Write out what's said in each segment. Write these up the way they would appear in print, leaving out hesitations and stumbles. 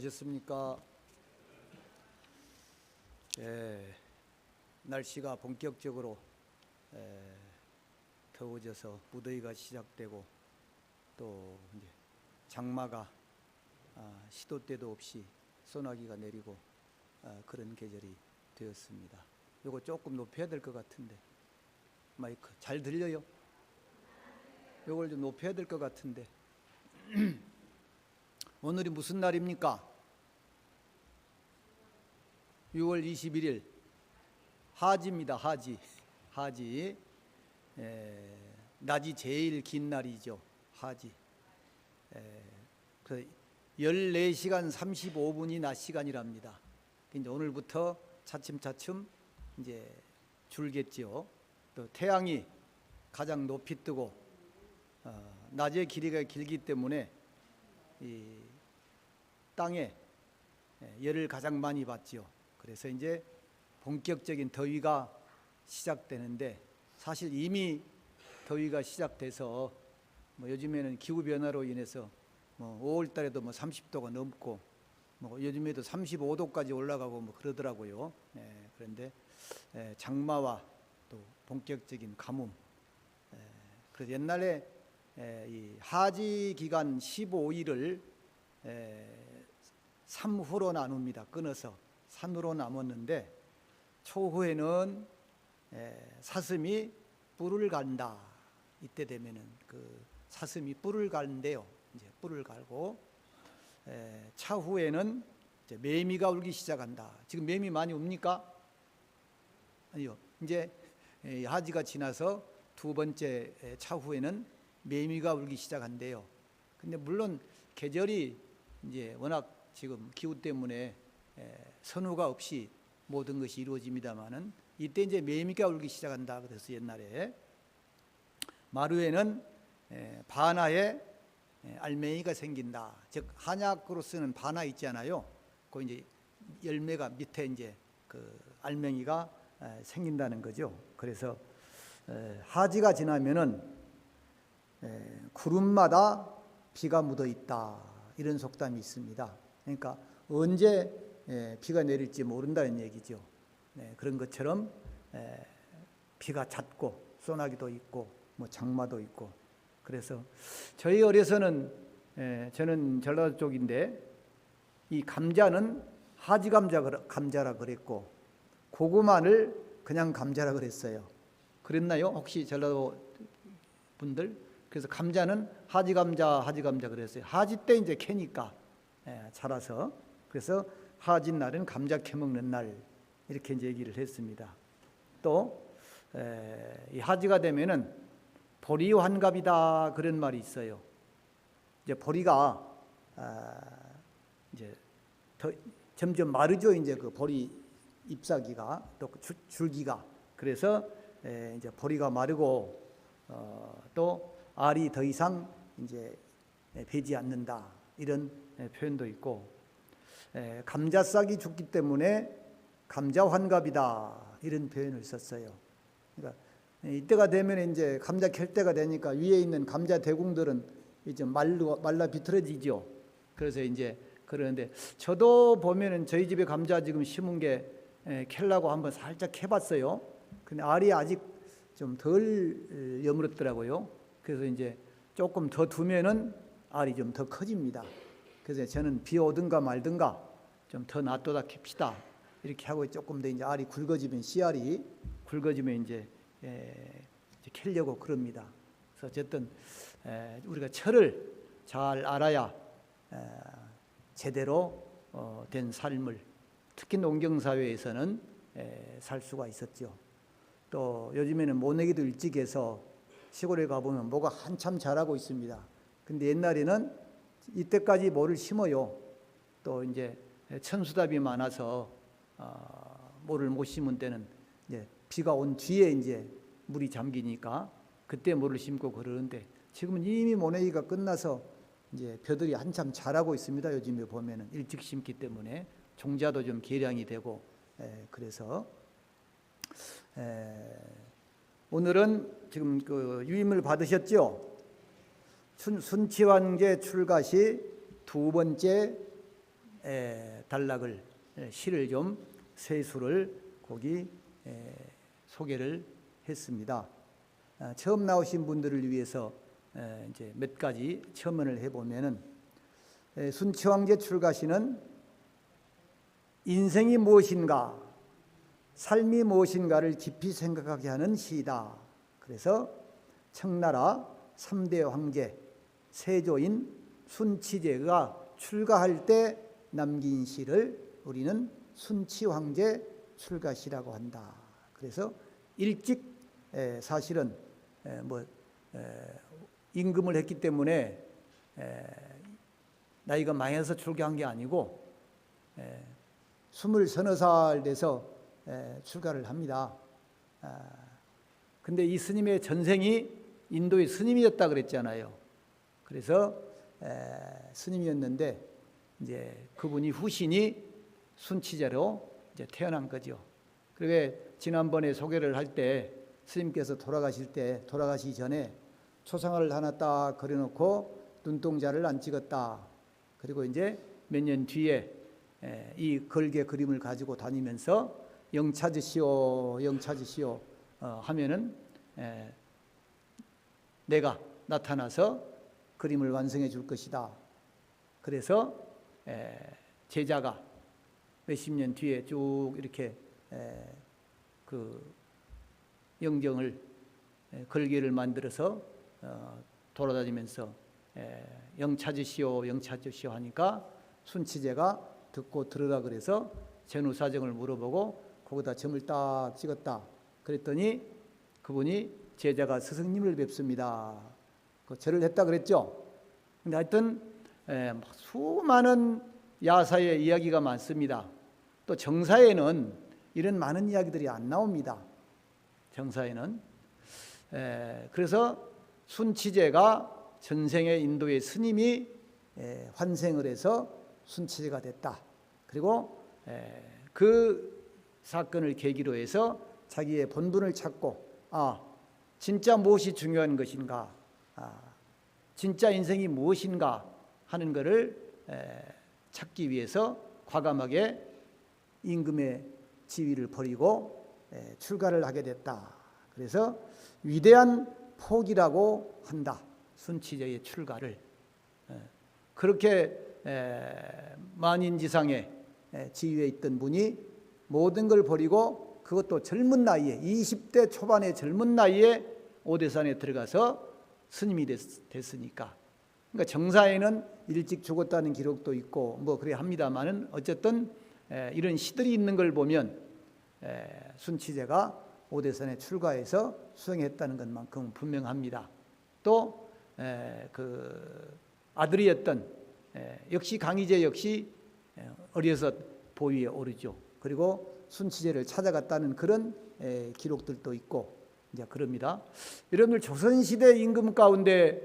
안녕하셨습니까? 날씨가 본격적으로 더워져서 무더위가 시작되고 또 이제 장마가 시도 때도 없이 소나기가 내리고 그런 계절이 되었습니다. 이거 조금 높여야 될 것 같은데 마이크 잘 들려요? 이걸 좀 높여야 될 것 같은데 오늘이 무슨 날입니까? 6월 21일 하지입니다. 하지. 낮이 제일 긴 날이죠. 하지. 14시간 35분이 낮 시간이랍니다. 이제 오늘부터 차츰차츰 이제 줄겠죠. 또 태양이 가장 높이 뜨고 낮의 길이가 길기 때문에 이 땅에 열을 가장 많이 받죠. 그래서 이제 본격적인 더위가 시작되는데 사실 이미 더위가 시작돼서 요즘에는 기후 변화로 인해서 5월 달에도 30도가 넘고 요즘에도 35도까지 올라가고 그러더라고요. 그런데 장마와 또 본격적인 가뭄. 그래서 옛날에 이 하지 기간 15일을 3후로 나눕니다. 끊어서 산으로 나눴는데 초후에는 사슴이 뿔을 간다. 이때 되면은 그 사슴이 뿔을 갈는데요. 이제 뿔을 갈고 차후에는 이제 매미가 울기 시작한다. 지금 매미 많이 웁니까? 아니요. 이제 하지가 지나서 두 번째 차후에는 매미가 울기 시작한대요. 근데 물론 계절이 이제 워낙 지금 기후 때문에 선후가 없이 모든 것이 이루어집니다만은 이때 이제 매미가 울기 시작한다. 그래서 옛날에 마루에는 바나에 알맹이가 생긴다. 즉 한약으로 쓰는 바나 있잖아요. 그 이제 열매가 밑에 이제 그 알맹이가 생긴다는 거죠. 그래서 하지가 지나면은 구름마다 비가 묻어 있다. 이런 속담이 있습니다. 그러니까 언제 비가 내릴지 모른다는 얘기죠. 그런 것처럼 비가 잦고 소나기도 있고 장마도 있고. 그래서 저희 어려서는 저는 전라도 쪽인데 이 감자는 하지 감자라 그랬고 고구마를 그냥 감자라 그랬어요. 그랬나요? 혹시 전라도 분들? 그래서 감자는 하지 감자 그랬어요. 하지 때 이제 캐니까 자라서 그래서 하지 날은 감자 캐먹는 날 이렇게 이제 얘기를 했습니다. 또 이 하지가 되면은 보리 환갑이다 그런 말이 있어요. 이제 보리가 이제 더 점점 마르죠. 이제 그 보리 잎사귀가 또 줄기가 그래서 이제 보리가 마르고 또 알이 더 이상 이제 배지 않는다 이런 표현도 있고 감자싹이 죽기 때문에 감자 환갑이다 이런 표현을 썼어요. 그러니까 이때가 되면 이제 감자 캘 때가 되니까 위에 있는 감자 대궁들은 이제 말라 비틀어지죠. 그래서 이제 그러는데 저도 보면은 저희 집에 감자 지금 심은 게 캘라고 한번 살짝 해봤어요. 근데 알이 아직 좀 덜 여물었더라고요. 그래서 이제 조금 더 두면은 알이 좀 더 커집니다. 그래서 저는 비 오든가 말든가 좀 더 놔둬다 캡시다 이렇게 하고 조금 더 이제 알이 굵어지면 씨알이 굵어지면 이제 캘려고 그럽니다. 그래서 어쨌든 우리가 철을 잘 알아야 제대로 된 삶을 특히 농경사회에서는 살 수가 있었죠. 또 요즘에는 모내기도 일찍 해서 시골에 가보면 뭐가 한참 자라고 있습니다. 근데 옛날에는 이때까지 뭐를 심어요. 또 이제 천수답이 많아서 뭐를 못 심은 때는 이제 비가 온 뒤에 이제 물이 잠기니까 그때 뭐를 심고 그러는데 지금은 이미 모내기가 끝나서 이제 벼들이 한참 자라고 있습니다. 요즘에 보면은 일찍 심기 때문에 종자도 좀 개량이 되고 그래서 오늘은 지금 그 유임을 받으셨죠? 순치환계 출가 시 두 번째 단락을 시를 좀 세 수를 거기 소개를 했습니다. 처음 나오신 분들을 위해서 이제 몇 가지 첨언을 해보면은 순치황제 출가시는 인생이 무엇인가, 삶이 무엇인가를 깊이 생각하게 하는 시이다. 그래서 청나라 3대 황제 세조인 순치제가 출가할 때 남긴 시를 우리는 순치황제 출가시라고 한다. 그래서 일찍 사실은 임금을 했기 때문에 나이가 많아서 출가한 게 아니고 20서너 돼서 출가를 합니다. 근데 이 스님의 전생이 인도의 스님이었다 그랬잖아요. 그래서 스님이었는데 이제 그분이 후신이 순치제로 이제 태어난 거죠. 그리고 지난번에 소개를 할 때 스님께서 돌아가시기 전에 초상화를 하나 딱 그려놓고 눈동자를 안 찍었다. 그리고 이제 몇 년 뒤에 이 걸개 그림을 가지고 다니면서 영 찾으시오 하면은 내가 나타나서 그림을 완성해 줄 것이다. 그래서 제자가 몇십 년 뒤에 쭉 이렇게 그 영정을 걸개를 만들어서 돌아다니면서 영 찾으시오 하니까 순치제가 듣고 들으라 그래서 전후사정을 물어보고 거기다 점을 딱 찍었다. 그랬더니 그분이 제자가 스승님을 뵙습니다. 그 절을 했다 그랬죠. 근데 하여튼 수많은 야사의 이야기가 많습니다. 또 정사에는 이런 많은 이야기들이 안 나옵니다. 정사에는. 그래서 순치제가 전생의 인도의 스님이 환생을 해서 순치제가 됐다. 그리고 그 사건을 계기로 해서 자기의 본분을 찾고 진짜 무엇이 중요한 것인가, 진짜 인생이 무엇인가 하는 것을 찾기 위해서 과감하게 임금의 지위를 버리고 출가를 하게 됐다. 그래서 위대한 포기라고 한다. 순치제의 출가를. 그렇게 만인지상에 지위에 있던 분이 모든 걸 버리고 그것도 젊은 나이에 20대 초반의 젊은 나이에 오대산에 들어가서 스님이 됐으니까. 그러니까 정사에는 일찍 죽었다는 기록도 있고 뭐 그래 합니다만은 어쨌든 이런 시들이 있는 걸 보면 순치제가 오대산에 출가해서 수행했다는 것만큼 분명합니다. 또 그 아들이었던 역시 강희제 역시 어려서 보위에 오르죠. 그리고 순치제를 찾아갔다는 그런 기록들도 있고 이제 그럽니다. 여러분들 조선시대 임금 가운데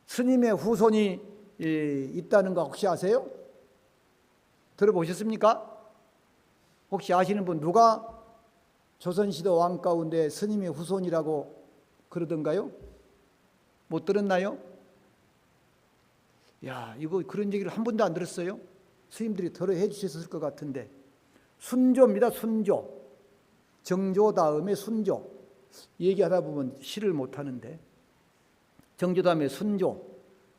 스님의 후손이 있다는 거 혹시 아세요? 들어보셨습니까? 혹시 아시는 분 누가 조선시대 왕 가운데 스님의 후손이라고 그러던가요? 못 들었나요? 야, 이거 그런 얘기를 한 번도 안 들었어요? 스님들이 덜어 해주셨을 것 같은데. 순조입니다. 순조. 정조 다음에 순조. 얘기하다 보면 시를 못하는데 정조 다음에 순조.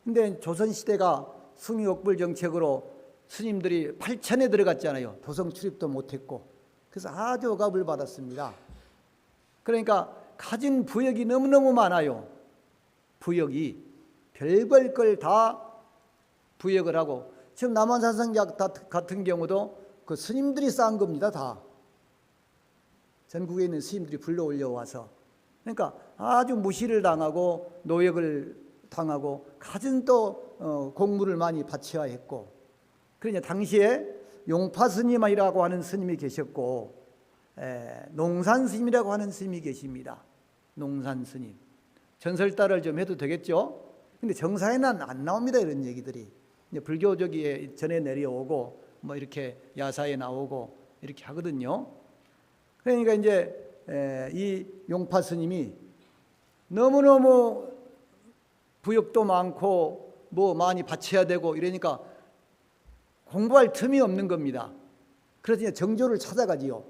근데 조선시대가 숭유옥불 정책으로 스님들이 8천에 들어갔잖아요. 도성 출입도 못했고. 그래서 아주 억압을 받았습니다. 그러니까 가진 부역이 너무너무 많아요. 부역이 별별 걸 다 부역을 하고 지금 남한산성작 같은 경우도 그 스님들이 쌓은 겁니다. 다 전국에 있는 스님들이 불러 올려와서. 그러니까 아주 무시를 당하고 노역을 당하고 가진 또 공물을 많이 바쳐야 했고. 그러니까 당시에 용파 스님이라고 하는 스님이 계셨고 농산 스님이라고 하는 스님이 계십니다. 농산 스님. 전설따를 좀 해도 되겠죠? 근데 정사에는 안 나옵니다. 이런 얘기들이. 이제 불교적이 전에 내려오고 뭐 이렇게 야사에 나오고 이렇게 하거든요. 그러니까 이제 이 용파 스님이 너무너무 부역도 많고 뭐 많이 바쳐야 되고 이러니까 공부할 틈이 없는 겁니다. 그래서 이제 정조를 찾아가지요.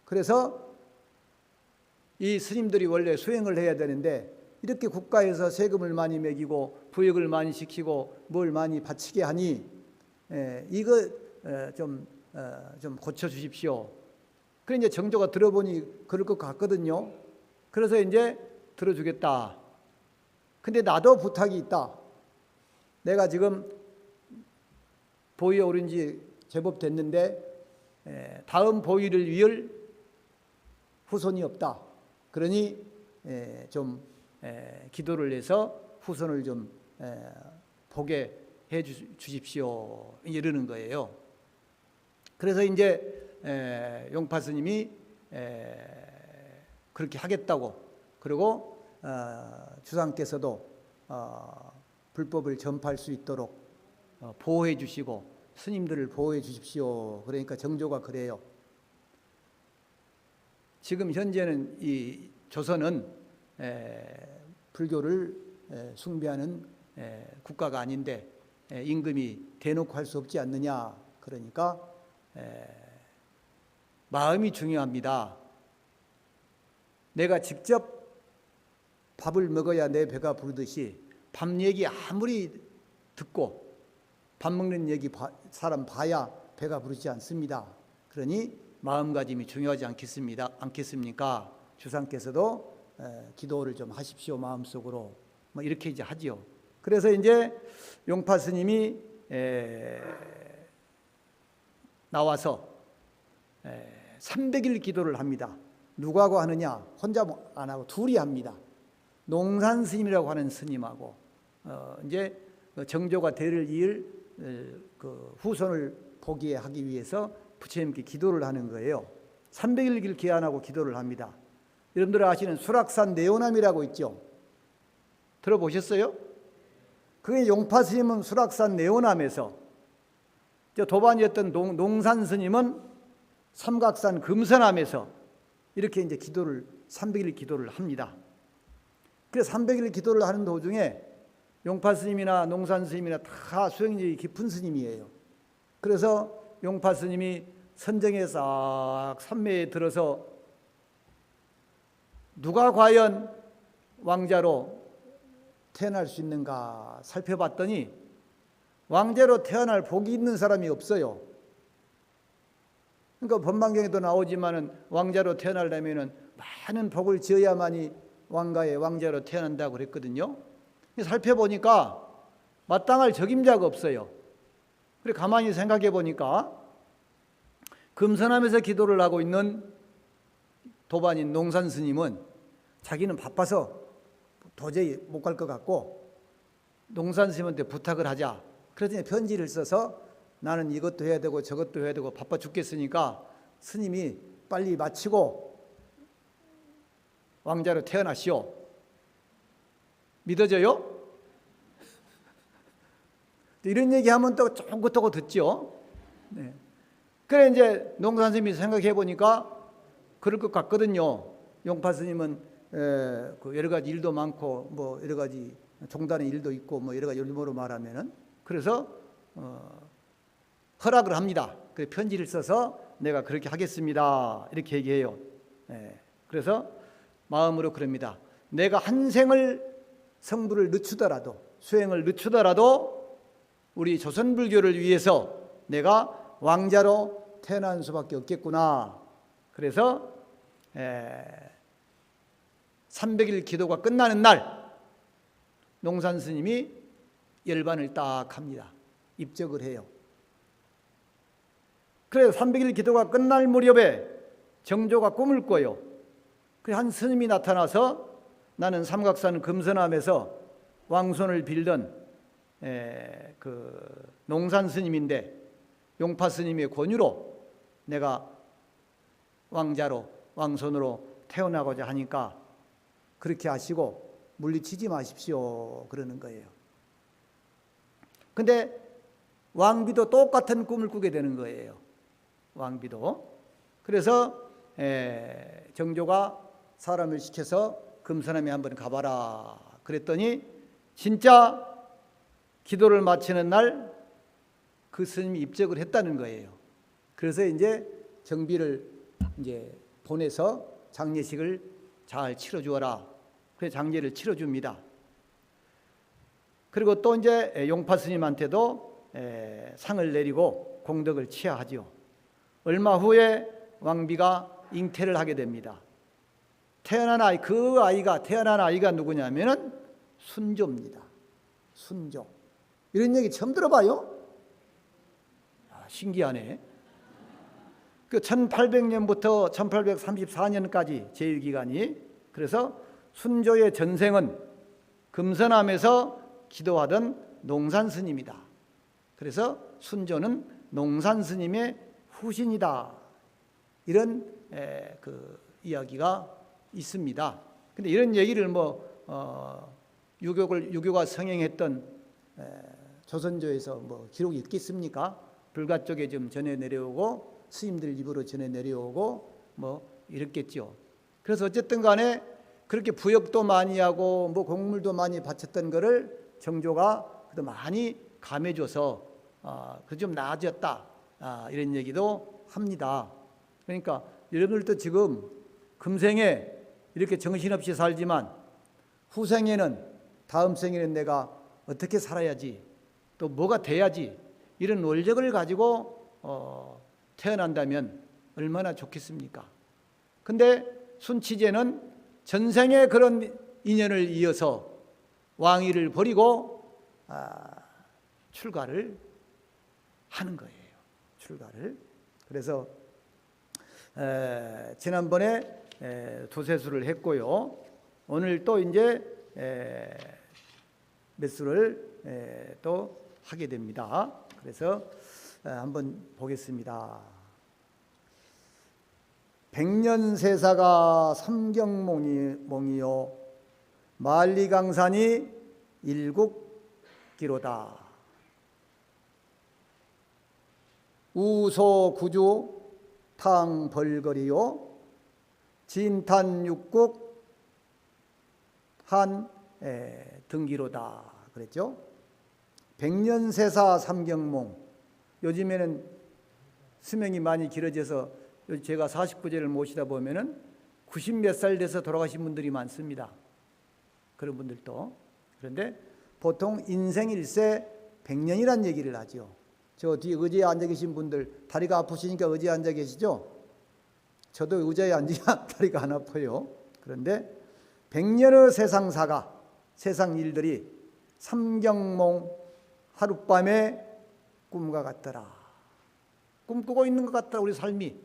그래서 이 스님들이 원래 수행을 해야 되는데 이렇게 국가에서 세금을 많이 매기고 부역을 많이 시키고 뭘 많이 바치게 하니 이거 좀 고쳐주십시오. 그래 이제 정조가 들어보니 그럴 것 같거든요. 그래서 이제 들어주겠다. 근데 나도 부탁이 있다. 내가 지금 보위에 오른 지 제법 됐는데 다음 보위를 위할 후손이 없다. 그러니 좀 기도를 해서 후손을 좀 보게 해 주십시오. 이러는 거예요. 그래서 이제 용파 스님이 그렇게 하겠다고, 그리고 주상께서도 불법을 전파할 수 있도록 보호해 주시고 스님들을 보호해 주십시오. 그러니까 정조가 그래요. 지금 현재는 이 조선은 불교를 숭배하는 국가가 아닌데 임금이 대놓고 할 수 없지 않느냐. 그러니까 마음이 중요합니다. 내가 직접 밥을 먹어야 내 배가 부르듯이 밥 얘기 아무리 듣고 밥 먹는 얘기 사람 봐야 배가 부르지 않습니다. 그러니 마음가짐이 중요하지 않겠습니까? 주상께서도 기도를 좀 하십시오. 마음속으로 뭐 이렇게 이제 하지요. 그래서 이제 용파 스님이 나와서 300일 기도를 합니다. 누구하고 하느냐? 혼자 안 하고 둘이 합니다. 농산 스님이라고 하는 스님하고 이제 정조가 대를 이을 그 후손을 보게 하기 위해서 부처님께 기도를 하는 거예요. 300일 기한하고 기도를 합니다. 여러분들 아시는 수락산 내오남이라고 있죠? 들어보셨어요? 그게 용파 스님은 수락산 내오남에서, 도반이었던 농산 스님은 삼각산 금서남에서 이렇게 이제 기도를 300일 기도를 합니다. 그래서 300일 기도를 하는 도중에 용파 스님이나 농산 스님이나 다 수행력이 깊은 스님이에요. 그래서 용파 스님이 선정에 싹 산매에 들어서 누가 과연 왕자로 태어날 수 있는가 살펴봤더니 왕자로 태어날 복이 있는 사람이 없어요. 그러니까 법망경에도 나오지만은 왕자로 태어나려면은 많은 복을 지어야만이 왕자로 태어난다고 그랬거든요. 살펴보니까 마땅할 적임자가 없어요. 그래 가만히 생각해 보니까 금서남에서 기도를 하고 있는 도반인 농산 스님은 자기는 바빠서 도저히 못 갈 것 같고 농산 스님한테 부탁을 하자. 그래서 편지를 써서 나는 이것도 해야 되고 저것도 해야 되고 바빠 죽겠으니까 스님이 빨리 마치고 왕자로 태어나시오. 믿어져요? 이런 얘기하면 또 쫑긋하고 듣죠. 네. 그래 이제 농산 스님이 생각해 보니까 그럴 것 같거든요. 용파 스님은 그 여러 가지 일도 많고 뭐 여러 가지 종단의 일도 있고 뭐 여러 가지 일모로 말하면은 그래서 허락을 합니다. 그 편지를 써서 내가 그렇게 하겠습니다. 이렇게 얘기해요. 그래서 마음으로 그럽니다. 내가 한 생을 성불을 늦추더라도 수행을 늦추더라도 우리 조선불교를 위해서 내가 왕자로 태어난 수밖에 없겠구나. 그래서 300일 기도가 끝나는 날 농산 스님이 열반을 딱 합니다. 입적을 해요. 그래서 300일 기도가 끝날 무렵에 정조가 꿈을 꿔요. 그래서 한 스님이 나타나서 나는 삼각산 금서남에서 왕손을 빌던 그 농산 스님인데 용파 스님의 권유로 내가 왕자로 왕손으로 태어나고자 하니까 그렇게 하시고 물리치지 마십시오 그러는 거예요. 근데 왕비도 똑같은 꿈을 꾸게 되는 거예요. 왕비도. 그래서 정조가 사람을 시켜서 금서남에 한번 가봐라 그랬더니 진짜 기도를 마치는 날 그 스님이 입적을 했다는 거예요. 그래서 이제 정비를 이제 보내서 장례식을 잘 치러주어라. 그래서 장례를 치러줍니다. 그리고 또 이제 용파 스님한테도 상을 내리고 공덕을 취하하지요. 얼마 후에 왕비가 잉태를 하게 됩니다. 태어난 아이가 누구냐면은 순조입니다. 순조. 이런 얘기 처음 들어봐요? 신기하네. 그 1800년부터 1834년까지 제위기간이, 그래서 순조의 전생은 금서남에서 기도하던 농산스님이다. 그래서 순조는 농산스님의 후신이다. 이런 그 이야기가 있습니다. 근데 이런 얘기를 유교가 성행했던 조선조에서 기록이 있겠습니까? 불가 쪽에 좀 전해 내려오고 스님들 입으로 전해 내려오고 이랬겠죠. 그래서 어쨌든 간에 그렇게 부역도 많이 하고 곡물도 많이 바쳤던 거를 정조가 그래도 많이 감해줘서 그 좀 나아졌다, 이런 얘기도 합니다. 그러니까 여러분들도 지금 금생에 이렇게 정신없이 살지만 후생에는, 다음 생에는 내가 어떻게 살아야지, 또 뭐가 돼야지, 이런 원력을 가지고 태어난다면 얼마나 좋겠습니까? 근데 순치제는 전생에 그런 인연을 이어서 왕위를 버리고 출가를 하는 거예요. 출가를. 그래서 지난번에 도세수를 했고요. 오늘 또 이제 매수를 또 하게 됩니다. 그래서 한번 보겠습니다. 백년세사가 삼경몽이요 만리강산이 일국기로다. 우소구주 탕벌거리요 진탄육국 한 등기로다 그랬죠. 백년세사 삼경몽. 요즘에는 수명이 많이 길어져서 제가 49제를 모시다 보면은 90 몇 살 돼서 돌아가신 분들이 많습니다. 그런 분들도. 그런데 보통 인생 일세 100년이란 얘기를 하죠. 저 뒤에 의자에 앉아 계신 분들 다리가 아프시니까 의자에 앉아 계시죠? 저도 의자에 앉으면 다리가 안 아파요. 그런데 100년의 세상사가, 세상 일들이 삼경몽, 하룻밤에 꿈과 같더라. 꿈꾸고 있는 것 같더라, 우리 삶이.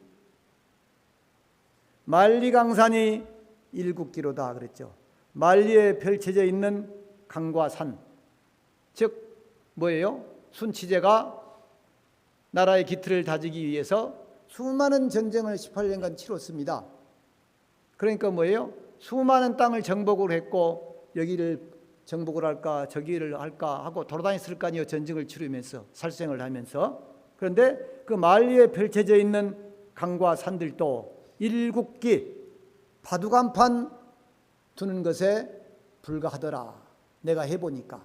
만리강산이 일국기로다 그랬죠. 만리에 펼쳐져 있는 강과 산, 즉 뭐예요? 순치제가 나라의 기틀을 다지기 위해서 수많은 전쟁을 18년간 치렀습니다. 그러니까 뭐예요? 수많은 땅을 정복을 했고 여기를 정복을 할까 저기를 할까 하고 돌아다녔을 거 아니에요. 전쟁을 치르면서 살생을 하면서. 그런데 그 만리에 펼쳐져 있는 강과 산들도 일국기, 바둑한판 두는 것에 불과하더라. 내가 해보니까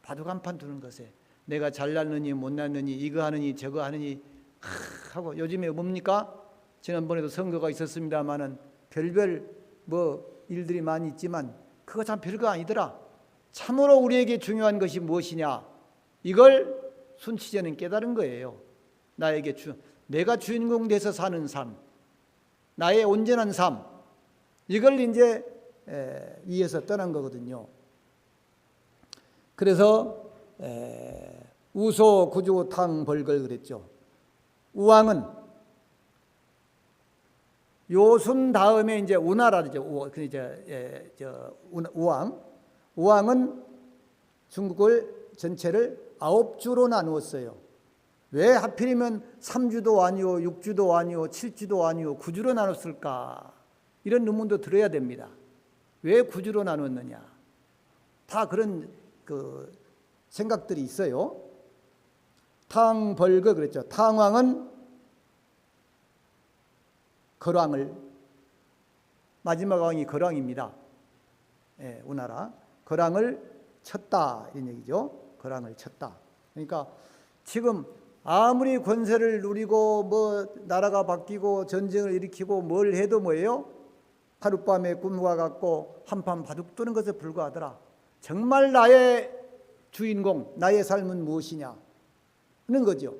바둑한판 두는 것에 내가 잘났느니 못났느니 이거 하느니 저거 하느니 하고, 요즘에 뭡니까? 지난번에도 선거가 있었습니다마는 별별 일들이 많이 있지만 그거 참 별거 아니더라. 참으로 우리에게 중요한 것이 무엇이냐, 이걸 순치제는 깨달은 거예요. 내가 주인공 돼서 사는 삶, 나의 온전한 삶, 이걸 이제 위에서 떠난 거거든요. 그래서 우소 구주 탕벌걸 그랬죠. 우왕은 요순 다음에 이제 우나라죠. 우왕은 중국을 전체를 9주로 나누었어요. 왜 하필이면 3주도 아니오, 6주도 아니오, 7주도 아니오, 9주로 나눴을까? 이런 의문도 들어야 됩니다. 왜 9주로 나눴느냐? 다 그런 생각들이 있어요. 탕벌거 그랬죠. 탕왕은 거왕을, 마지막 왕이 거왕입니다. 우나라. 거왕을 쳤다 이런 얘기죠. 거왕을 쳤다. 그러니까 지금 아무리 권세를 누리고 뭐 나라가 바뀌고 전쟁을 일으키고 뭘 해도 뭐예요? 하룻밤에 꿈과 같고 한판 바둑 두는 것에 불과하더라. 정말 나의 주인공, 나의 삶은 무엇이냐 하는 거죠.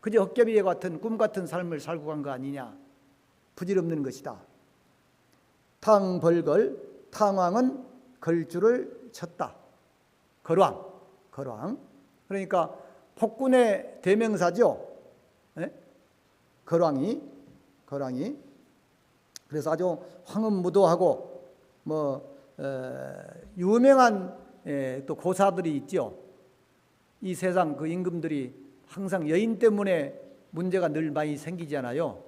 그저 헛개비와 같은 꿈 같은 삶을 살고 간 거 아니냐. 부질없는 것이다. 탕벌걸, 탕왕은 걸주를 쳤다. 걸왕. 그러니까 폭군의 대명사죠. 네? 걸왕이. 그래서 아주 황음무도하고 유명한 또 고사들이 있죠. 이 세상 그 임금들이 항상 여인 때문에 문제가 늘 많이 생기잖아요.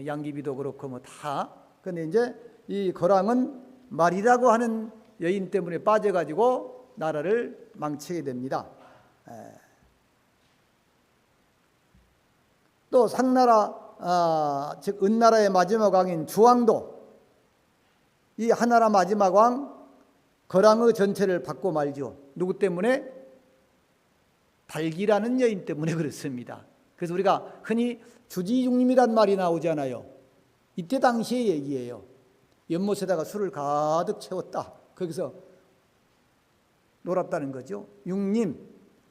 양귀비도 그렇고 뭐 다. 근데 이제 이 거랑은 말이라고 하는 여인 때문에 빠져가지고 나라를 망치게 됩니다. 또 상나라, 즉 은나라의 마지막 왕인 주왕도 이 하나라 마지막 왕 거랑의 전체를 받고 말죠. 누구 때문에? 달기라는 여인 때문에 그렇습니다. 그래서 우리가 흔히 주지중림이란 말이 나오잖아요. 이때 당시의 얘기예요. 연못에다가 술을 가득 채웠다. 거기서 놀았다는 거죠. 육림,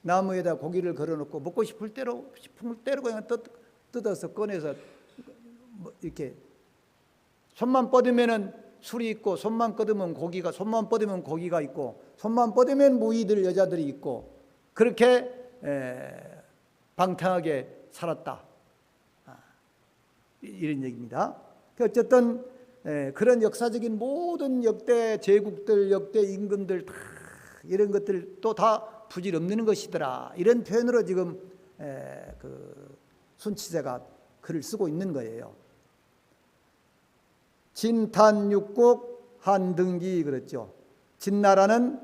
나무에다 고기를 걸어놓고 먹고 싶은 대로 그냥 뜯어서 꺼내서 이렇게 손만 뻗으면은 술이 있고 손만 뻗으면 고기가 있고 손만 뻗으면 무의들 여자들이 있고 그렇게 방탕하게 살았다. 이런 얘기입니다. 어쨌든 그런 역사적인 모든 역대 제국들, 역대 임금들 다 이런 것들도 다 부질없는 것이더라. 이런 표현으로 지금 그 순치제가 글을 쓰고 있는 거예요. 진탄육국 한등기 그랬죠. 진나라는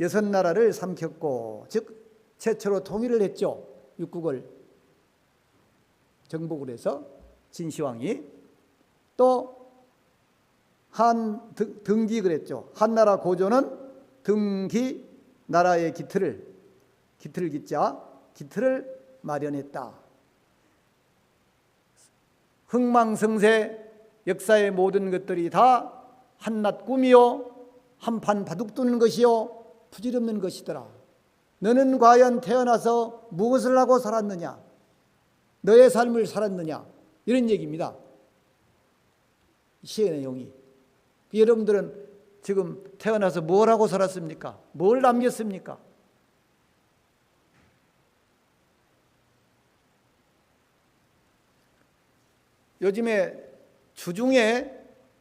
6나라를 삼켰고 즉 최초로 통일을 했죠. 육국을 정복을 해서 진시황이. 또 한등기 그랬죠. 한나라 고조는 등기 나라의 기틀을 마련했다. 흥망성쇠 역사의 모든 것들이 다 한낱 꿈이요 한판 바둑 두는 것이요 부질없는 것이더라. 너는 과연 태어나서 무엇을 하고 살았느냐? 너의 삶을 살았느냐? 이런 얘기입니다. 시의 내용이. 여러분들은 지금 태어나서 뭘 하고 살았습니까? 뭘 남겼습니까? 요즘에 주중에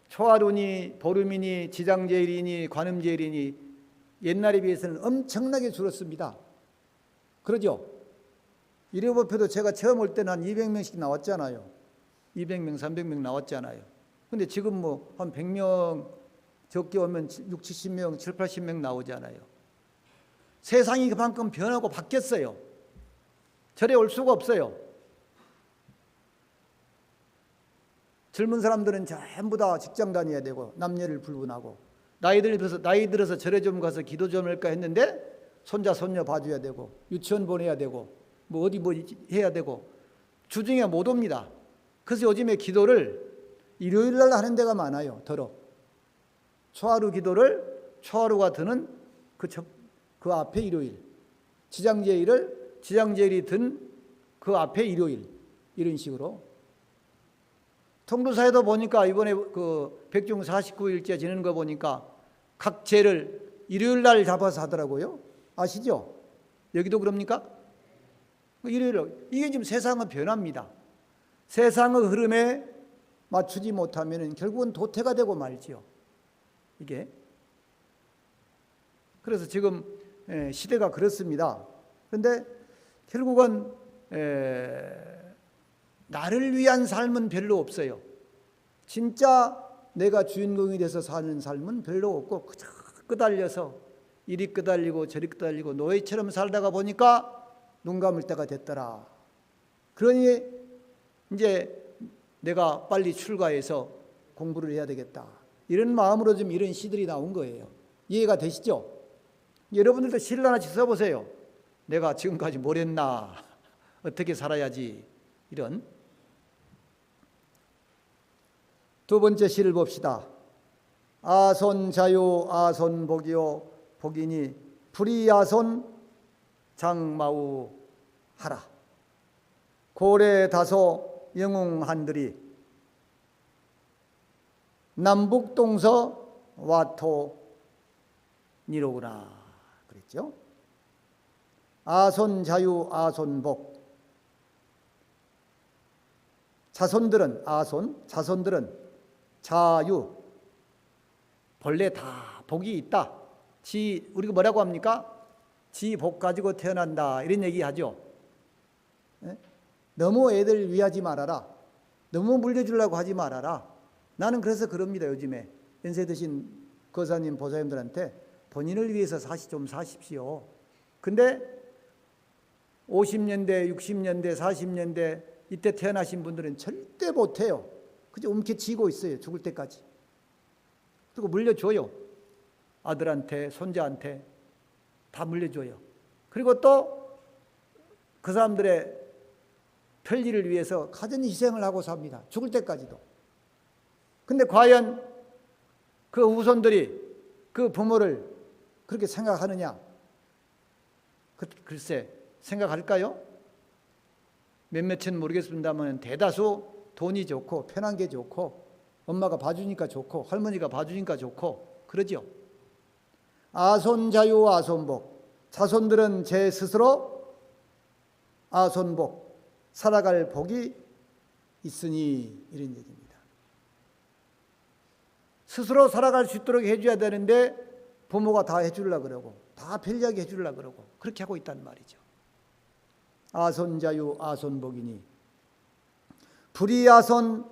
초하루니 보름이니 지장제일이니 관음제일이니 옛날에 비해서는 엄청나게 줄었습니다. 그러죠? 이래법회도 제가 처음 올 때는 한 200명씩 나왔잖아요. 200명, 300명 나왔잖아요. 근데 지금 뭐 한 100명 적게 오면 6, 70명, 7, 80명 나오잖아요. 세상이 그만큼 변하고 바뀌었어요. 절에 올 수가 없어요. 젊은 사람들은 전부 다 직장 다녀야 되고 남녀를 불문하고 나이 들어서 절에 좀 가서 기도 좀 할까 했는데 손자 손녀 봐줘야 되고 유치원 보내야 되고 뭐 어디 뭐 해야 되고 주중에 못 옵니다. 그래서 요즘에 기도를 일요일 날 하는 데가 많아요. 더러 초하루 기도를 초하루가 드는 그 앞에 일요일, 지장제일이 든 그 앞에 일요일 이런 식으로. 통도사에도 보니까 이번에 그 백중 49일째 지내는 거 보니까 각 제를 일요일 날 잡아서 하더라고요. 아시죠? 여기도 그럽니까? 일요일. 이게 지금 세상은 변합니다. 세상의 흐름에 맞추지 못하면 결국은 도태가 되고 말지요. 이게. 그래서 지금 시대가 그렇습니다. 그런데 결국은 나를 위한 삶은 별로 없어요. 진짜 내가 주인공이 돼서 사는 삶은 별로 없고 그저 끄달려서 이리 끄달리고 저리 끄달리고 노예처럼 살다가 보니까 눈 감을 때가 됐더라. 그러니 이제 내가 빨리 출가해서 공부를 해야 되겠다. 이런 마음으로 좀 이런 시들이 나온 거예요. 이해가 되시죠? 여러분들도 시를 하나씩 써보세요. 내가 지금까지 뭘 했나, 어떻게 살아야지, 이런. 두 번째 시를 봅시다. 아손자유 아손복이요 복이니 불이아손 장마우 하라. 고래다소 영웅한들이 남북동서 와토니로구나 그랬죠. 아손자유 아손복. 자손들은 자손들은 자유, 본래 다 복이 있다. 우리가 뭐라고 합니까? 지 복 가지고 태어난다, 이런 얘기 하죠. 너무 애들 위하지 말아라. 너무 물려주려고 하지 말아라. 나는 그래서 그럽니다. 요즘에 연세 드신 거사님, 보사님들한테 본인을 위해서 좀 사십시오. 근데 50년대, 60년대, 40년대 이때 태어나신 분들은 절대 못해요. 그저 움켜쥐고 있어요. 죽을 때까지. 그리고 물려줘요. 아들한테, 손자한테 다 물려줘요. 그리고 또 그 사람들의 편리를 위해서 가전히 희생을 하고 삽니다. 죽을 때까지도. 근데 과연 그 후손들이 그 부모를 그렇게 생각하느냐? 글쎄, 생각할까요? 몇몇은 모르겠습니다만 대다수 돈이 좋고 편한 게 좋고 엄마가 봐주니까 좋고 할머니가 봐주니까 좋고 그러죠. 아손자유 아손복. 자손들은 제 스스로 아손복, 살아갈 복이 있으니, 이런 얘기입니다. 스스로 살아갈 수 있도록 해줘야 되는데 부모가 다 해주려고 그러고 다 편리하게 해주려고 그러고 그렇게 하고 있단 말이죠. 아손자유 아손복이니 불이아손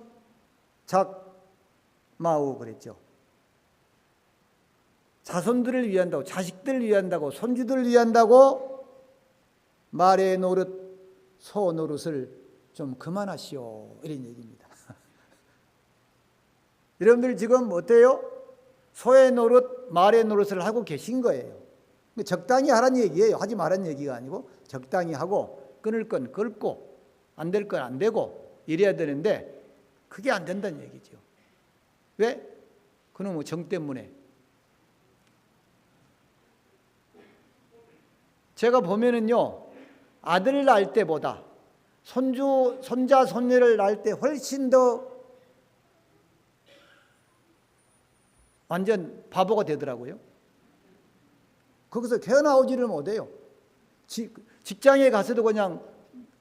작마우 그랬죠. 자손들을 위한다고, 자식들을 위한다고, 손주들을 위한다고 말의 노릇, 소 노릇을 좀 그만하시오, 이런 얘기입니다. 여러분들 지금 어때요? 소의 노릇, 말의 노릇을 하고 계신 거예요. 적당히 하라는 얘기예요. 하지 말라는 얘기가 아니고 적당히 하고 끊을 건 끊고 안 될 건 안 되고 이래야 되는데 그게 안 된다는 얘기죠. 왜? 그놈의 정 때문에. 제가 보면은요, 아들 낳을 때보다 손자, 손녀를 낳을 때 훨씬 더 완전 바보가 되더라고요. 거기서 헤어나오지를 못해요. 직장에 가서도 그냥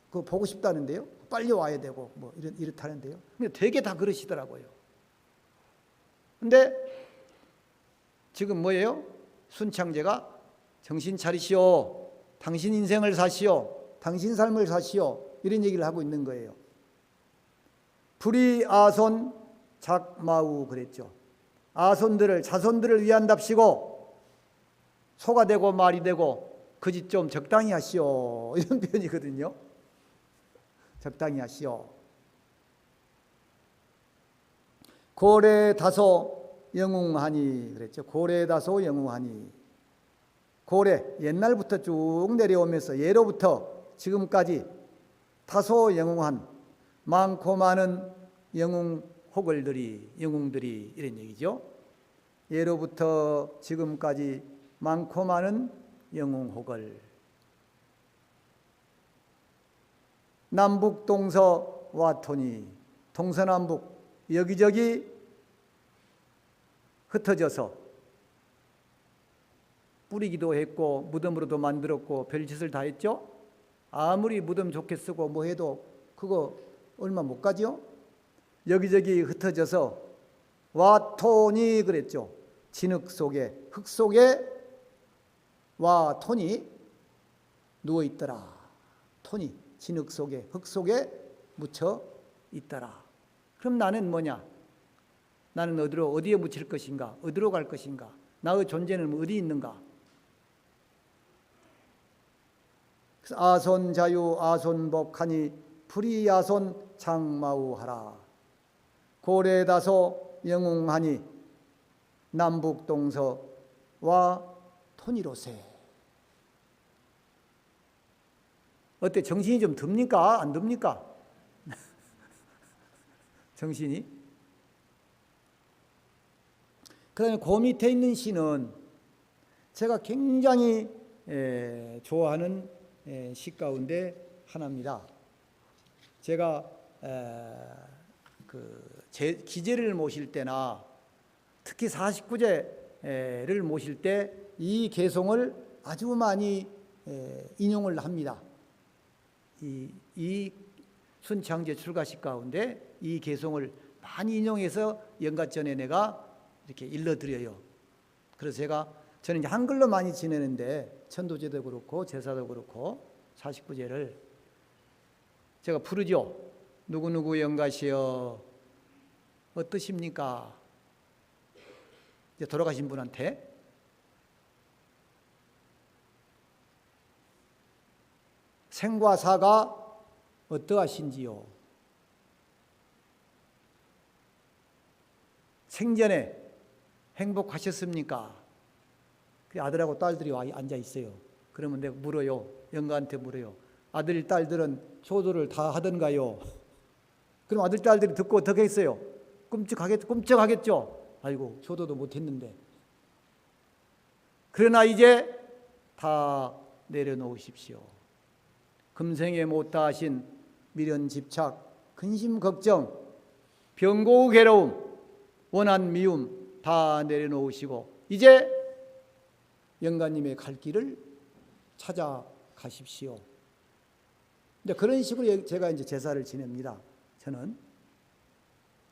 그거 보고 싶다는데요. 빨리 와야 되고 뭐 이렇다는데요. 근데 되게 다 그러시더라고요. 근데 지금 뭐예요? 순창제가 정신 차리시오. 당신 인생을 사시오. 당신 삶을 사시오. 이런 얘기를 하고 있는 거예요. 불이아손 작마우 그랬죠. 아손들을, 자손들을 위한답시고 소가 되고 말이 되고 거짓 좀 적당히 하시오, 이런 표현이거든요. 적당히 하시오. 고래다소 영웅하니 그랬죠. 고래다소 영웅하니. 고래, 옛날부터 쭉 내려오면서 예로부터 지금까지 다소 영웅한, 많고 많은 영웅들이 이런 얘기죠. 예로부터 지금까지 많고 많은 영웅호걸. 남북 동서 와토니. 동서남북 여기저기 흩어져서 뿌리기도 했고 무덤으로도 만들었고 별짓을 다 했죠. 아무리 무덤 좋게 쓰고 뭐 해도 그거 얼마 못 가죠. 여기저기 흩어져서 와토니 그랬죠. 진흙 속에, 흙 속에 와토니 누워있더라. 토니, 진흙 속에, 흙 속에 묻혀 있더라. 그럼 나는 뭐냐? 나는 어디에 묻힐 것인가? 어디로 갈 것인가? 나의 존재는 어디 있는가? 그래서 아손자유 아손복하니 불이아손 장마우하라. 고래다소 영웅하니 남북동서와 토니로세. 어때? 정신이 좀 듭니까? 안 듭니까? 정신이? 그다음에 그 밑에 있는 시는 제가 굉장히 좋아하는 시 가운데 하나입니다. 제가 제 기제를 모실 때나 특히 49제를 모실 때 이 개송을 아주 많이 인용을 합니다. 이 순창제 출가시 가운데 이 개송을 많이 인용해서 연가전에 내가 이렇게 일러드려요. 그래서 저는 이제 한글로 많이 지내는데 천도제도 그렇고 제사도 그렇고 49제를 제가 부르죠. 누구누구 연가시여 어떠십니까? 이제 돌아가신 분한테 생과 사가 어떠하신지요? 생전에 행복하셨습니까? 그 아들하고 딸들이 와 앉아 있어요. 그러면 내가 물어요. 영가한테 물어요. 아들, 딸들은 효도를 다 하던가요? 그럼 아들, 딸들이 듣고 어떻게 했어요? 끔찍하겠죠? 아이고, 효도도 못했는데. 그러나 이제 다 내려놓으십시오. 금생에 못다 하신 미련 집착, 근심 걱정, 병고 괴로움, 원한 미움 다 내려놓으시고 이제 영가님의 갈 길을 찾아가십시오. 이제 그런 식으로 제가 이제 제사를 지냅니다. 저는.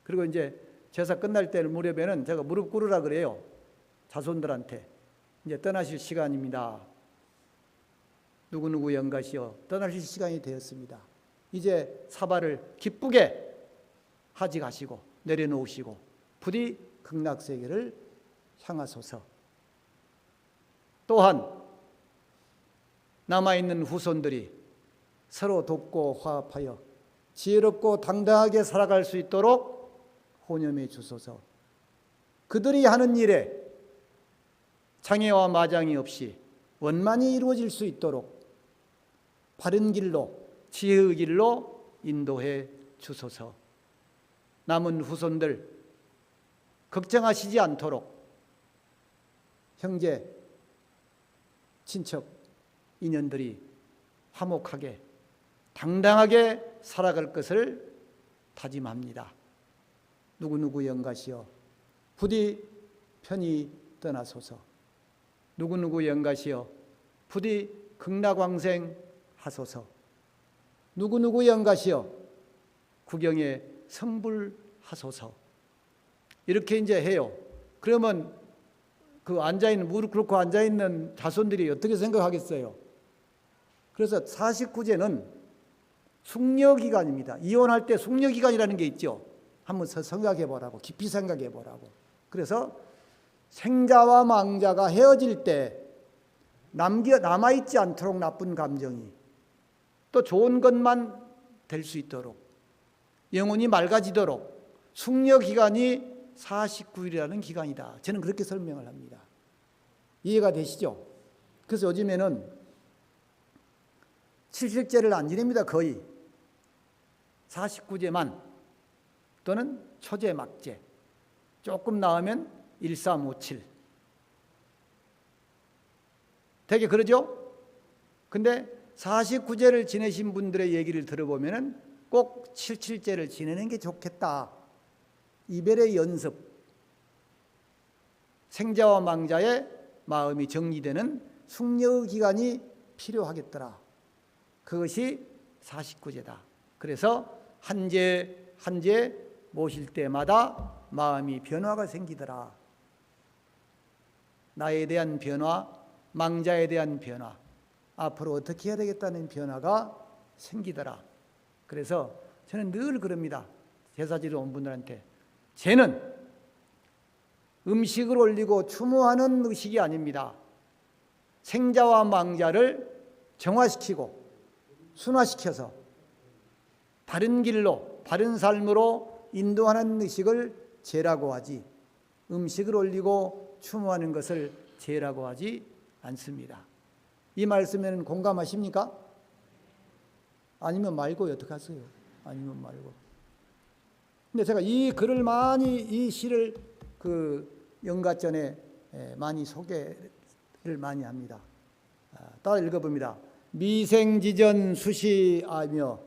그리고 이제 제사 끝날 때 무렵에는 제가 무릎 꿇으라 그래요. 자손들한테. 이제 떠나실 시간입니다. 누구누구 영가시여 떠나실 시간이 되었습니다. 이제 사발을 기쁘게 하지 가시고 내려놓으시고 부디 극락세계를 향하소서. 또한 남아있는 후손들이 서로 돕고 화합하여 지혜롭고 당당하게 살아갈 수 있도록 혼념해 주소서. 그들이 하는 일에 장애와 마장이 없이 원만히 이루어질 수 있도록 바른 길로 지혜의 길로 인도해 주소서. 남은 후손들 걱정하시지 않도록 형제, 친척, 인연들이 화목하게 당당하게 살아갈 것을 다짐합니다. 누구누구 영가시여 부디 편히 떠나소서. 누구누구 영가시여 부디 극락왕생 하소서. 누구누구 영가시여 구경에 성불하소서. 이렇게 이제 해요. 그러면 그 앉아있는, 무릎 꿇고 앉아있는 자손들이 어떻게 생각하겠어요? 그래서 49제는 숙려기간입니다. 이혼할 때 숙려기간이라는 게 있죠. 한번 생각해 보라고, 깊이 생각해 보라고. 그래서 생자와 망자가 헤어질 때 남아있지 않도록 나쁜 감정이 또 좋은 것만 될 수 있도록 영혼이 맑아지도록 숙려기간이 49일이라는 기간이다. 저는 그렇게 설명을 합니다. 이해가 되시죠? 그래서 요즘에는 70제를 안 지냅니다. 거의 49제만 또는 초제 막제 조금 나으면 1357 되게 그러죠? 근데 49제를 지내신 분들의 얘기를 들어보면 꼭 77제를 지내는 게 좋겠다. 이별의 연습, 생자와 망자의 마음이 정리되는 숙려 기간이 필요하겠더라. 그것이 49제다. 그래서 한 제 한 제 모실 때마다 마음이 변화가 생기더라. 나에 대한 변화, 망자에 대한 변화, 앞으로 어떻게 해야 되겠다는 변화가 생기더라. 그래서 저는 늘 그럽니다. 제사지로 온 분들한테. 쟤는 음식을 올리고 추모하는 의식이 아닙니다. 생자와 망자를 정화시키고 순화시켜서 바른 길로, 바른 삶으로 인도하는 의식을 제라고 하지, 음식을 올리고 추모하는 것을 제라고 하지 않습니다. 이 말씀에는 공감하십니까? 아니면 말고요. 어떡하세요? 아니면 말고. 근데 제가 이 글을 많이, 이 시를 그 영가전에 많이 소개를 많이 합니다. 따라 읽어봅니다. 미생지전 수시아며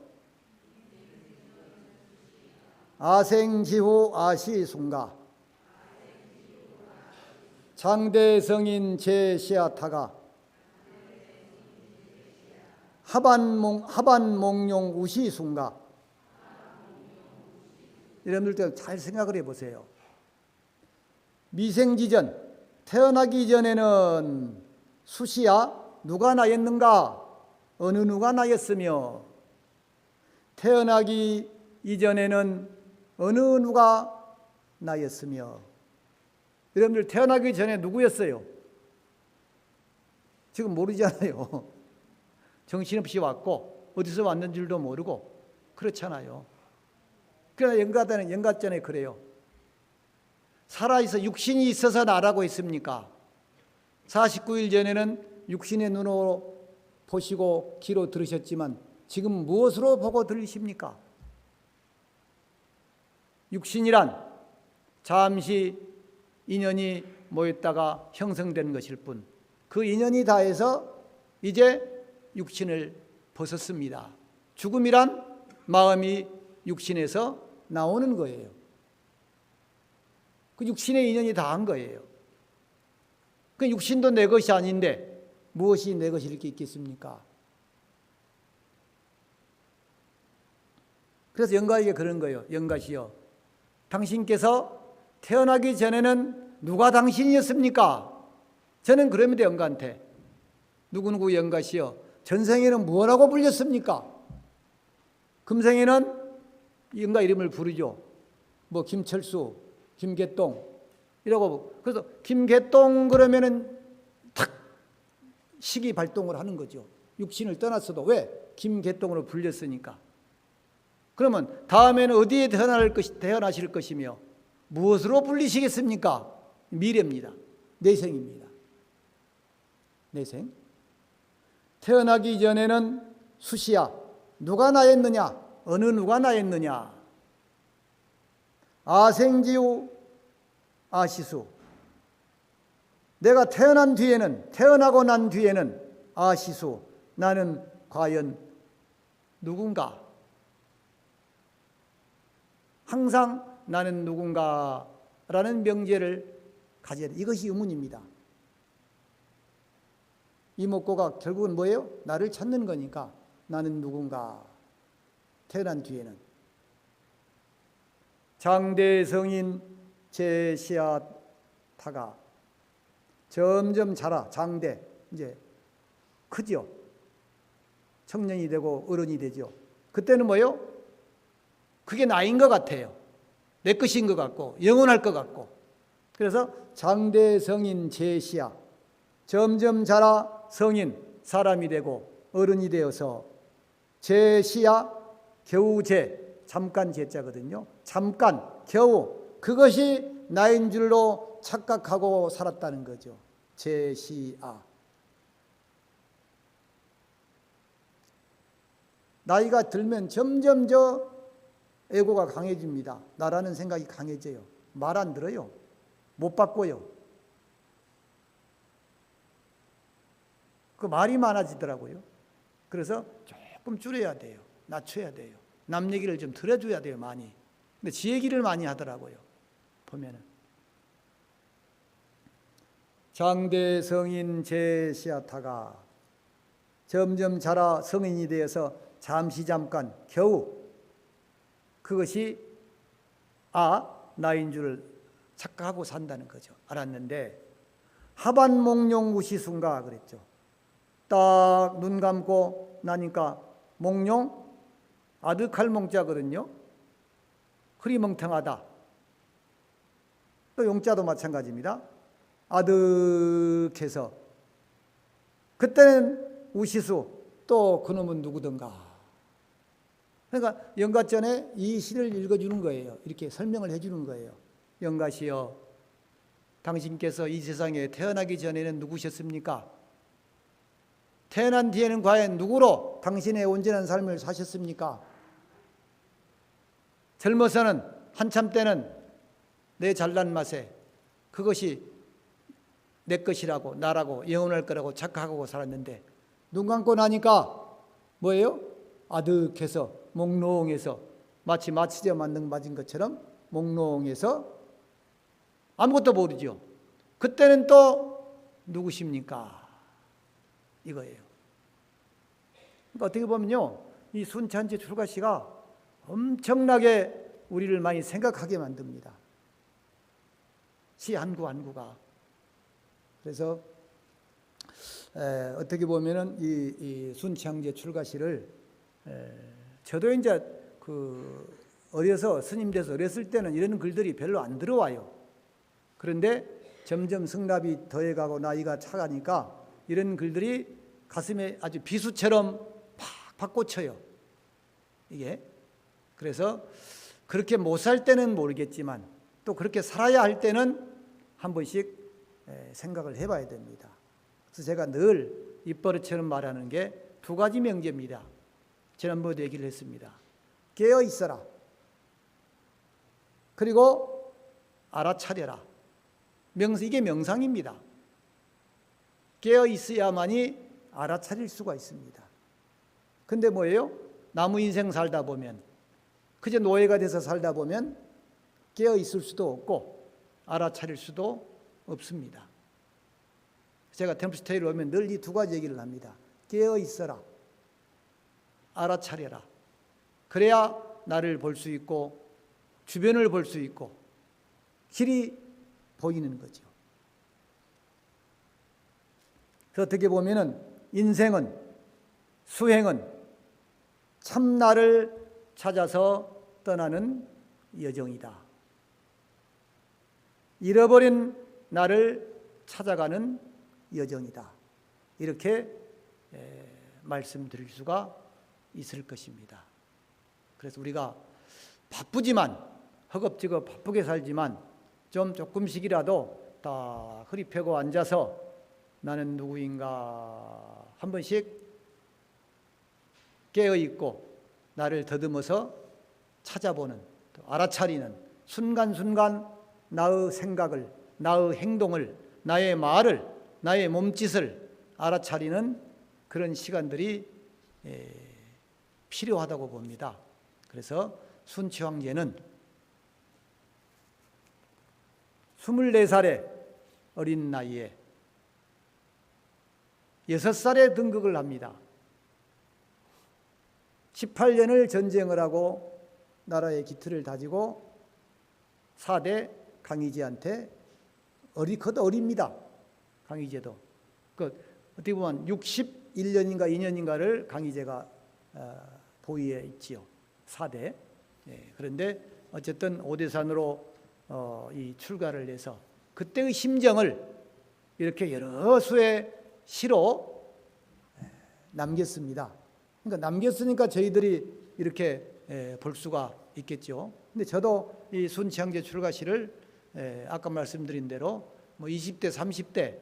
아생지후 아시순가 장대성인 제시아타가 하반몽룡 우시순가. 여러분들도 잘 생각을 해보세요. 미생지전, 태어나기 전에는 수시야 누가 나였는가? 어느 누가 나였으며 태어나기 이전에는 어느 누가 나였으며. 여러분들 태어나기 전에 누구였어요? 지금 모르잖아요. 정신없이 왔고 어디서 왔는 줄도 모르고 그렇잖아요. 그러나 영가전에 그래요. 살아있어 육신이 있어서 나라고 했습니까? 49일 전에는 육신의 눈으로 보시고 귀로 들으셨지만 지금 무엇으로 보고 들리십니까? 육신이란 잠시 인연이 모였다가 형성된 것일 뿐, 그 인연이 다해서 이제 육신을 벗었습니다. 죽음이란 마음이 육신에서 나오는 거예요. 그 육신의 인연이 다한 거예요. 그 육신도 내 것이 아닌데 무엇이 내 것일 게 있겠습니까? 그래서 영가에게 그런 거예요. 영가시여, 당신께서 태어나기 전에는 누가 당신이었습니까? 저는 그럽니다. 영가한테. 누구누구 영가시여, 전생에는 무엇라고 불렸습니까? 금생에는 영가 이름을 부르죠. 뭐 김철수, 김개똥 이라고. 그래서 김개똥 그러면은 탁 식이 발동을 하는 거죠. 육신을 떠났어도. 왜? 김개똥으로 불렸으니까. 그러면 다음에는 어디에 태어나실 것이며 무엇으로 불리시겠습니까? 미래입니다. 내생입니다. 내생. 태어나기 전에는 수시야 누가 나였느냐? 어느 누가 나였느냐? 아생지우 아시수. 내가 태어나고 난 뒤에는 아시수, 나는 과연 누군가? 항상 나는 누군가라는 명제를 가져야 돼. 이것이 의문입니다. 이목구가 결국은 뭐예요? 나를 찾는 거니까 나는 누군가. 태어난 뒤에는 장대성인 제시아타가 점점 자라. 장대, 이제 크죠. 청년이 되고 어른이 되죠. 그때는 뭐예요? 그게 나인 것 같아요. 내 것인 것 같고 영원할 것 같고. 그래서 장대성인 제시아, 점점 자라 성인, 사람이 되고 어른이 되어서 제시아, 겨우 잠깐 제자거든요. 잠깐, 겨우, 그것이 나인 줄로 착각하고 살았다는 거죠. 제시아. 나이가 들면 점점 에고가 강해집니다. 나라는 생각이 강해져요. 말 안 들어요. 못 바꿔요. 그 말이 많아지더라고요. 그래서 조금 줄여야 돼요. 낮춰야 돼요. 남 얘기를 좀 들어줘야 돼요. 많이. 근데 지 얘기를 많이 하더라고요. 보면은. 장대성인 제시아타가 점점 자라 성인이 되어서 잠깐 겨우 그것이 나인 줄을 착각하고 산다는 거죠. 알았는데 하반몽룡 우시순가 그랬죠. 딱 눈 감고 나니까 몽룡, 아득할 몽자거든요. 흐리멍텅하다. 또 용자도 마찬가지입니다. 아득해서. 그때는 우시수, 또 그놈은 누구든가. 그러니까 영가전에 이 시를 읽어주는 거예요. 이렇게 설명을 해주는 거예요. 영가시여, 당신께서 이 세상에 태어나기 전에는 누구셨습니까? 태어난 뒤에는 과연 누구로 당신의 온전한 삶을 사셨습니까? 젊어서는 한참 때는 내 잘난 맛에 그것이 내 것이라고 나라고 영원할 거라고 착각하고 살았는데 눈 감고 나니까 뭐예요? 아득해서 몽롱해서 마치 마취제 맞은 것처럼 몽롱해서 아무것도 모르죠. 그때는 또 누구십니까? 이거예요. 그러니까 어떻게 보면요, 이 순찬제 출가시가 엄청나게 우리를 많이 생각하게 만듭니다. 시 한 구 한 구가. 그래서 어떻게 보면은 이 순창제 출가시를 저도 이제 어려서 스님 돼서 어렸을 때는 이런 글들이 별로 안 들어와요. 그런데 점점 성납이 더해가고 나이가 차가니까 이런 글들이 가슴에 아주 비수처럼 팍팍 꽂혀요. 이게 그래서 그렇게 못 살 때는 모르겠지만 또 그렇게 살아야 할 때는 한 번씩 생각을 해봐야 됩니다. 그래서 제가 늘 입버릇처럼 말하는 게 두 가지 명제입니다. 지난번에도 얘기를 했습니다. 깨어 있어라. 그리고 알아차려라. 이게 명상입니다. 깨어 있어야만이 알아차릴 수가 있습니다. 근데 뭐예요? 나무 인생 살다 보면 그저 노예가 돼서 살다 보면 깨어 있을 수도 없고 알아차릴 수도 없습니다. 제가 템플스테이를 오면 늘 이 두 가지 얘기를 합니다. 깨어 있어라. 알아차려라. 그래야 나를 볼 수 있고 주변을 볼 수 있고 길이 보이는 거죠. 그래서 어떻게 보면은 인생은 수행은 참 나를 찾아서 떠나는 여정이다. 잃어버린 나를 찾아가는 여정이다. 이렇게 말씀드릴 수가 있을 것입니다. 그래서 우리가 바쁘지만 허겁지겁 바쁘게 살지만 좀 조금씩이라도 다 허리 펴고 앉아서 나는 누구인가 한 번씩 깨어있고 나를 더듬어서 찾아보는 또 알아차리는 순간순간 나의 생각을 나의 행동을 나의 말을 나의 몸짓을 알아차리는 그런 시간들이 필요하다고 봅니다. 그래서 순치황제는 24살의 어린 나이에 6살에 등극을 합니다. 18년을 전쟁을 하고 나라의 기틀을 다지고 4대 강희제한테 거의 어립니다. 강희제도. 어떻게 보면 61년인가 2년인가를 강희제가 보위에 있지요. 4대. 그런데 어쨌든 오대산으로 이 출가를 해서 그때의 심정을 이렇게 여러 수의 시로 남겼습니다. 그러니까 남겼으니까 저희들이 이렇게 볼 수가 있겠죠. 근데 저도 이 순치황제 출가시를 아까 말씀드린 대로 뭐 20대, 30대,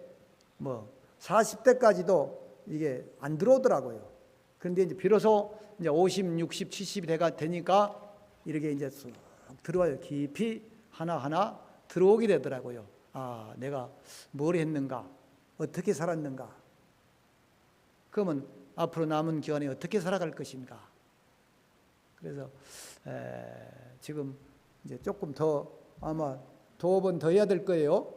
뭐 40대까지도 이게 안 들어오더라고요. 그런데 이제 비로소 이제 50, 60, 70이 되니까 이렇게 이제 쑥 들어와요. 깊이 하나하나 들어오게 되더라고요. 아, 내가 뭘 했는가? 어떻게 살았는가? 그러면 앞으로 남은 기간에 어떻게 살아갈 것인가? 그래서 지금 이제 조금 더 아마 2번 더 해야 될 거예요.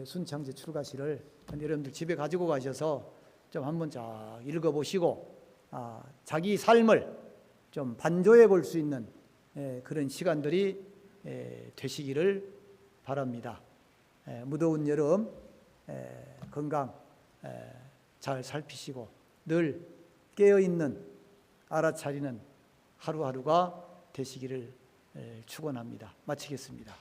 순창제 출가시를. 여러분들 집에 가지고 가셔서 좀 한번 쫙 읽어보시고 자기 삶을 좀 반조해 볼 수 있는 그런 시간들이 되시기를 바랍니다. 무더운 여름 건강 잘 살피시고 늘 깨어있는 알아차리는 하루하루가 되시기를 축원합니다. 마치겠습니다.